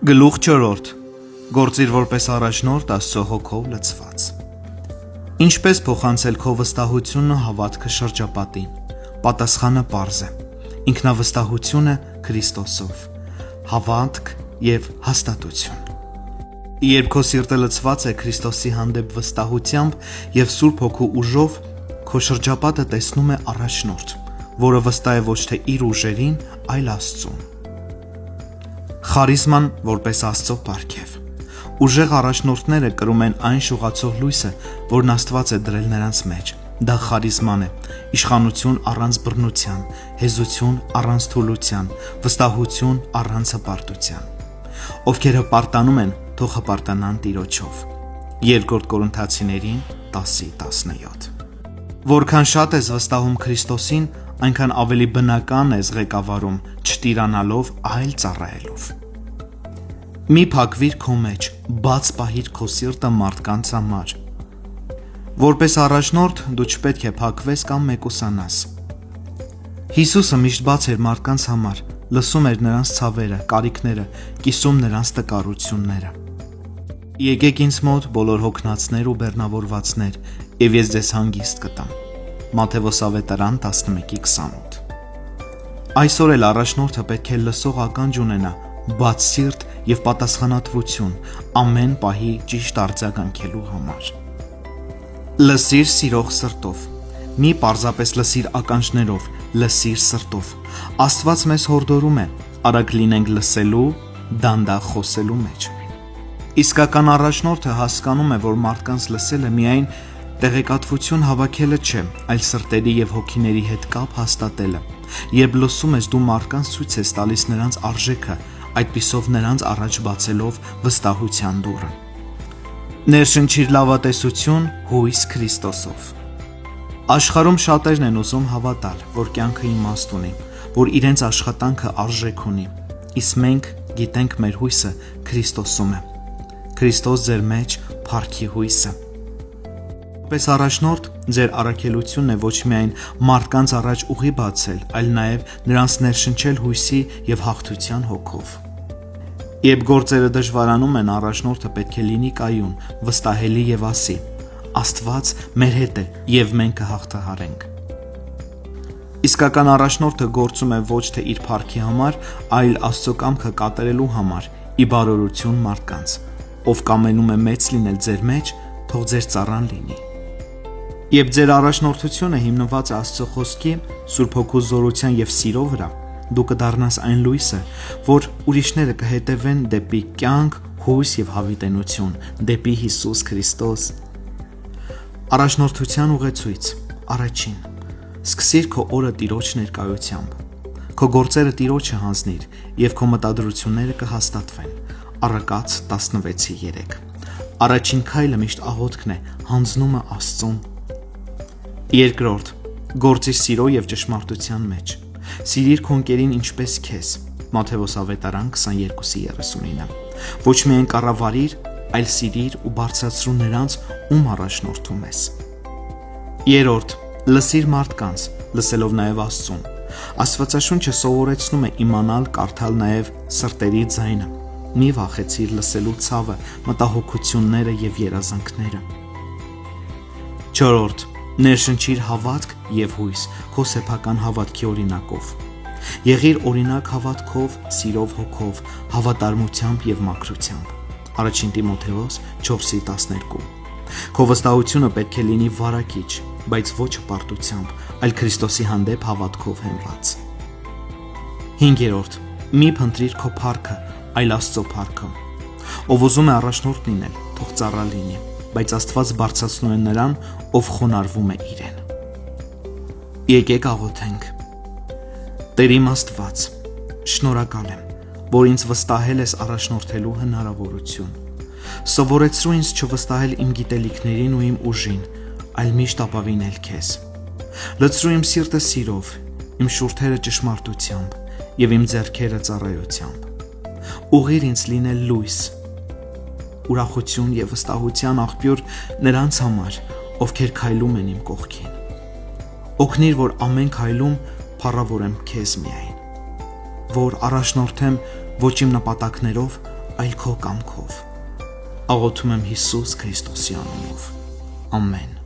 Գլուխ 4. Գործիր որպես առաջնորդ Աստծո հոգով լցված։ Ինչպես փոխանցել քո վստահությունը հավատքը շրջապատին։ Պատասխանը պարզ է։ Ինքնավստահությունը Քրիստոսով։ Հավատք եւ հաստատություն։ Երբ քո սիրտը լցված է Քրիստոսի հանդեպ վստահությամբ եւ Սուրբ Հոգու ուժով, քո շրջապատը տեսնում է առաջնորդ, որը վստահ է ոչ թե իր ուժերին, այլ Աստծուն։ Խարիզման որպես Աստծո պարգև։ Ուժեղ առաջնորդները կրում են այն շուղացող լույսը, որն Աստված է դրել նրանց մեջ։ Դա խարիզման է, իշխանություն առանց բռնության, հեզություն առանց թուլության, վստահություն առանց հպարտության։ Ովքեր հպարտանում են, թող հպարտանան Տիրոջով։ 2 Կորինթացիներին 10:17։ Որքան շատ ես վստահում Քրիստոսին, այնքան ավելի բնական ես ղեկավարում, չտիրանալով, այլ ծառայելով։ Մի փակվիր քո մեջ, բաց պահիր քո սիրտը մարդկանց համար։ Որպես առաջնորդ դու չպետք է փակվես կամ մեկուսանաս։ Հիսուսը միշտ բաց էր մարդկանց համար, լսում էր նրանց ցավերը, կարիքները, կիսում նրանց տկարությունները։ Եկեք ինձ մոտ բոլոր հոգնածներ ու բեռնավորվածներ, եւ ես ձեզ հանգիստ կտամ։ Մատթեոս ավետարան 11:28։ Այսօր էլ առաջնորդը պետք է լսող ականջ ունենա, բաց սիրտ եւ պատասխանատվություն ամեն պահի ճիշտ արձագանքելու համար։ Լսիր սիրող սրտով։ Մի պարզապես լսիր ականջներով, լսիր սրտով։ Աստված մեզ հորդորում է, արագ լինենք լսելու, դանդաղ խոսելու մեջ։ Իսկական առաջնորդը հասկանում է, որ մարդկանց լսելը միայն տեղեկատվություն հավաքելը չէ, այլ սրտերի եւ հոգիների հետ կապ հաստատելը։ Երբ լսում ես, դու մարդկանց ցույց ես տալիս նրանց արժեքը, այդպիսով նրանց առաջ բացելով վստահության դուռը։ Ներշնչիր լավատեսություն հույս Քրիստոսով։ Աշխարհում շատերն են ուզում հավատալ, որ կյանքը իմաստ ունի, որ իրենց աշխատանքը արժեք ունի, իսկ մենք գիտենք մեր հույսը Քրիստոսում է։ Քրիստոս ձեր մեջ փառքի հույսը։ Որպես առաջնորդ, ձեր առաքելությունն է ոչ միայն մարդկանց առաջ ուղի բացել, այլ նաև նրանց ներշնչել հույսի եւ հաղթության հոգով։ Երբ գործերը դժվարանում են, առաջնորդը պետք է լինի կայուն, վստահելի եւ ասի. Աստված մեր հետ է եւ մենք կհաղթահարենք։ Իսկական առաջնորդը գործում է ոչ թե իր փառքի համար, այլ Աստծո կամքը կատարելու համար՝ ի բարօրություն մարդկանց։ Ով կամենում է մեծ լինել ձեր մեջ, թող ձեր ծառան լինի։ Երբ ձեր առաջնորդությունը հիմնված է Աստծո խոսքի, Սուրբ Հոգու զորության եւ սիրո վրա, դու կդառնաս այն լույսը, որ ուրիշները կհետևեն դեպի կյանք, հույս եւ հավիտենություն, դեպի Հիսուս Քրիստոս։ Առաջնորդության ուղեցույց։ Առաջին. սկսիր քո օրը Տիրոջ ներկայությամբ։ Քո գործերը Տիրոջը հանձնիր եւ քո մտադրությունները կհաստատվեն։ Առակաց 16:3։ Առաջին քայլը միշտ աղոթքն է, հանձնումը Աստծուն։ Երկրորդ. գործիր սիրո եւ ճշմարտության մեջ։ Սիրիր քո ընկերին ինչպես քեզ։ Մատթեոս ավետարան 22:39։ Ոչ միայն կառավարիր, այլ սիրիր ու բարձրացրու նրանց, ում առաջնորդում ես։ Երրորդ. լսիր մարդկանց, լսելով նաեւ Աստծուն։ Աստվածաշունչը սովորեցնում է իմանալ, կարդալ նաեւ սրտերի ձայնը։ Մի վախեցիր լսելու ցավը, մտահոգությունները եւ երազանքները։ Չորրորդ. ներշնչիր հավատք եւ հույս քո սեփական հավատքի օրինակով։ Եղիր օրինակ հավատքով, սիրով հոգով, հավատարմությամբ եւ մաքրությամբ։ Առաջին Տիմոթեոս 4:12։ Քո վստահությունը պետք է լինի վարակիչ, բայց ոչ հպարտությամբ, այլ Քրիստոսի հանդեպ հավատքով հենված։ 5. Մի փնտրիր քո փառքը, այլ Աստծո փառքը։ Ով ուզում է առաջնորդ լինել, թող ծառա լինի, բայց Աստված բարձրացնում է նրան, ով խոնարհվում է իրեն։ Եկեք աղոթենք։ Տեր իմ Աստված, շնորհակալ եմ, որ ինձ վստահել ես առաջնորդելու հնարավորություն։ Սովորեցրու ինձ չվստահել իմ գիտելիքներին ու իմ ուժին, այլ միշտ ապավինել քեզ։ Լցրու իմ սիրտը սիրով, իմ շուրթերը ճշմարտությամբ եւ իմ ձեռքերը ծառայությամբ։ Ուղղիր ինձ լինել լույս, ուրախություն եւ վստահության աղբյուր նրանց համար, ովքեր քայլում են իմ կողքին։ Օգնիր, որ ամեն քայլում փառավորեմ քեզ միայն, որ առաջնորդեմ ոչ իմ նպատակներով, այլ քո կամքով։ Աղոթում եմ Հիսուս Քրիստոսի անունով։ Ամեն։